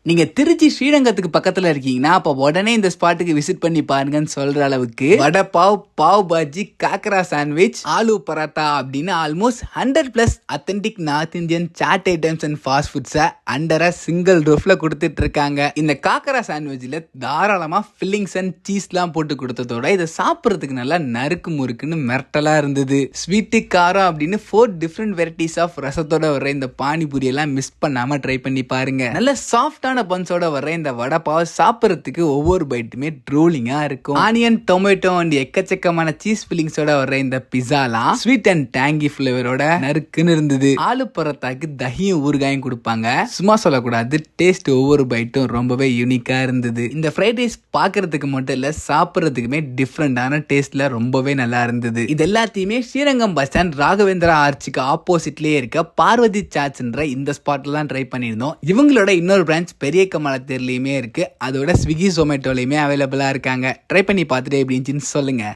நீங்க திருச்சி ஸ்ரீரங்கத்துக்கு பக்கத்துல இருக்கீங்கன்னா அப்ப உடனே இந்த ஸ்பாட்டுக்கு விசிட் பண்ணி பாருங்கன்னு சொல்ற அளவுக்கு வடை பாவ், பாவ் பாஜி, காக்கரா சாண்ட்விச், ஆலு பராத்தா அப்படின்னு almost 100+ authentic north Indian chaat items and fast ஃபுட்ஸை அண்டர் சிங்கிள் ரூஃப்ல கொடுத்துட்டு இருக்காங்க. இந்த காக்கரா சாண்ட்விச்ல தாராளமா ஃபில்லிங்ஸ் அண்ட் சீஸ்லாம் போட்டு கொடுத்ததோட இதை சாப்பிட்றதுக்கு நல்லா நறுக்கு முறுக்குன்னு மிரட்டலா இருந்தது. ஸ்வீட்டு, காரம் அப்படின்னு 4 டிஃப்ரெண்ட் வெரைட்டிஸ் ஆஃப் ரசத்தோட வர இந்த பானிபூரி எல்லாம் மிஸ் பண்ணாம ட்ரை பண்ணி பாருங்க. நல்ல சாஃப்டான பன்ஸோட வர இந்த வடை பாவ் சாப்பிட்றதுக்கு ஒவ்வொரு பைட்டுமே ட்ரோலிங்கா இருக்கும். ஆனியன், டொமேட்டோ அண்ட் எக்கச்சக்கமான சீஸ் ஃபில்லிங்ஸோட வர இந்த பிஸாலாம் ஸ்வீட் அண்ட் டேங்கி ஃபிளேவரோட நறுக்குன்னு இருந்தது. ஆலு பரோட்டாக்கு தஹியும் ஊறுகாயும் கொடுப்பாங்க. சும்மா சொல்லக்கூடாது, டேஸ்ட் ஒவ்வொரு பைட்டும் ரொம்பவே யூனிக்கா இருந்தது. இந்த ஃப்ரைட் ரைஸ் பாக்குறதுக்கு மட்டும் இல்ல, சாப்பிட்றதுக்குமே டிஃப்ரெண்டான டேஸ்ட்ல ரொம்பவே நல்லா இருந்தது. இது எல்லாத்தையுமே ஸ்ரீரங்கம் பஸ் ஸ்டாண்ட் ராகவேந்திரா ஆர்ச்சுக்கு ஆப்போசிட்லயே இருக்க பார்வதி சாட்ஸ்ன்ற இந்த ஸ்பாட்ல தான் ட்ரை பண்ணியிருந்தோம். இவங்களோட இன்னொரு பிரான்ச் பெரிய கமலத்தேர்லையுமே இருக்கு. அதோட ஸ்விக்கி, ஜொமேட்டோலையுமே அவைலபிளா இருக்காங்க. ட்ரை பண்ணி பார்த்துட்டு எப்படி இருந்துச்சுன்னு சொல்லுங்க.